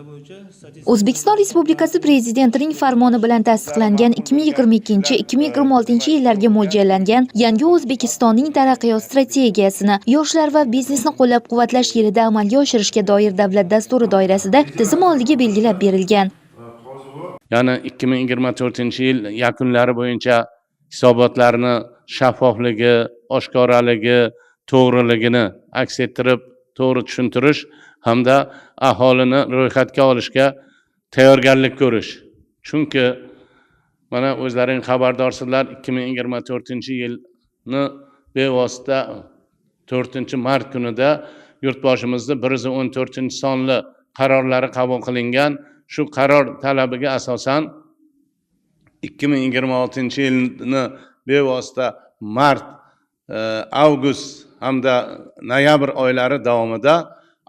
O'zbekiston Respublikasi Prezidentining farmoni bilan tasdiqlangan 2022-2026 yillarga mo'ljallangan Yangi O'zbekistonning taraqqiyot strategiyasini yoshlar va biznesni qo'llab-quvvatlash yilida amalga oshirishga doir davlat dasturi doirasida tizim oldiga belgilab berilgan. Ya'ni 2024-yil yakunlari bo'yicha hisobotlarni shaffofligi, oshkoraligi, to'g'riligini aks ettirib, to'g'ri tushuntirish hamda aholini ro'yxatga olishga tayyorgarlik ko'rish. Chunki mana o'zlaring xabardorsizlar, 2024-yilni bevosita 4-mart kunida yurtboshimizda 114-sonli qarorlari qabul qilingan. Shu qaror talabiga asosan 2026-yilni bevosita mart, avgust hamda noyabr oylari davomida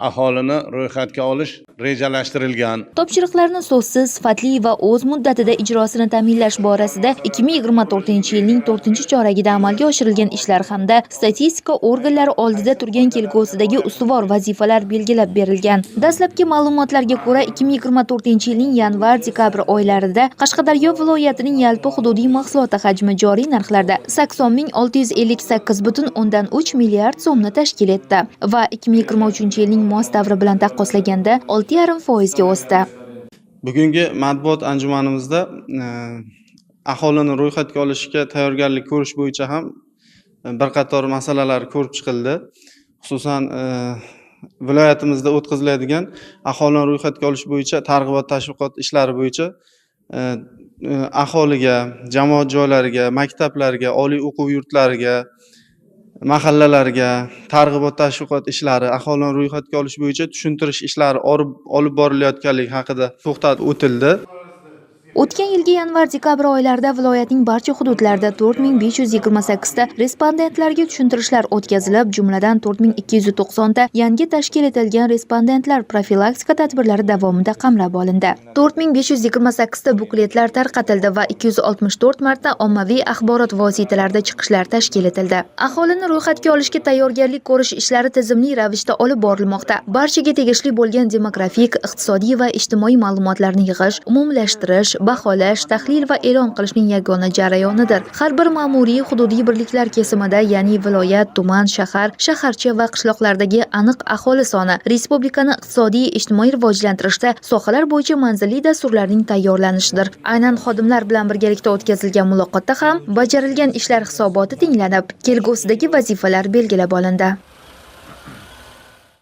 aholini ro'yxatga olish rejalashtirilgan. Topshiriqlarni so'zsiz, sifatli va o'z muddatida ijrosini ta'minlash borasida 2024-yilning 4-choragida amalga oshirilgan ishlar hamda statistika organlari oldida turgan kelgusidagi ustuvor vazifalar belgilab berilgan. Dastlabki ma'lumotlarga ko'ra, 2024-yilning yanvar-dekabr oylarida Qashqadaryo viloyatining yalpi hududiy mahsuloti hajmi joriy narxlarda 80.658,3 milliard so'mni tashkil etdi va 2023-yilning mos davri bilan taqqoslaganda 6,5% ga o'sdi. Bugungi matbuot anjumanimizda aholini ro'yxatga olishga tayyorgarlik ko'rish bo'yicha ham bir qator masalalar ko'rib chiqildi. Xususan viloyatimizda o'tkaziladigan aholini ro'yxatga olish bo'yicha targ'ibot tashviqot ishlari bo'yicha aholiga, jamoat joylariga, maktablarga, oliy o'quv yurtlariga, mahallalarga targ'ibot tashviqot ishlari, aholini ro'yxatga olish bo'yicha tushuntirish ishlari olib borilayotganligi haqida to'xtatib o'tildi. O'tgan yilgi yanvar-dekabr oylarida viloyatning barcha hududlarida 4528 ta respondentlarga tushuntirishlar o'tkazilib, jumladan 4290 ta yangi tashkil etilgan respondentlar profilaktika tadbirlari davomida qamrab olindi. 4528 ta bukletlar tarqatildi va 264 marta ommaviy axborot vositalarida chiqishlar tashkil etildi. Aholini ro'yxatga olishga tayyorgarlik ko'rish ishlari tizimli ravishda olib borilmoqda. Barchaga tegishli bo'lgan demografik, iqtisodiy va ijtimoiy ma'lumotlarni yig'ish, umumlashtirish, baholash, tahlil va e'lon qilishning yagona jarayonidir. Har bir ma'muriy hududiy birliklar kesimida, ya'ni viloyat, tuman, shahar, shaharcha va qishloqlardagi aniq aholi soni, respublikani iqtisodiy, ijtimoiy rivojlantirishda sohalar bo'yicha manzilli dasturlarning tayyorlanishidir. Aynan xodimlar bilan birgalikda o'tkazilgan muloqotda ham bajarilgan ishlar hisoboti tinglanib, kelgusidagi vazifalar belgilab olindi.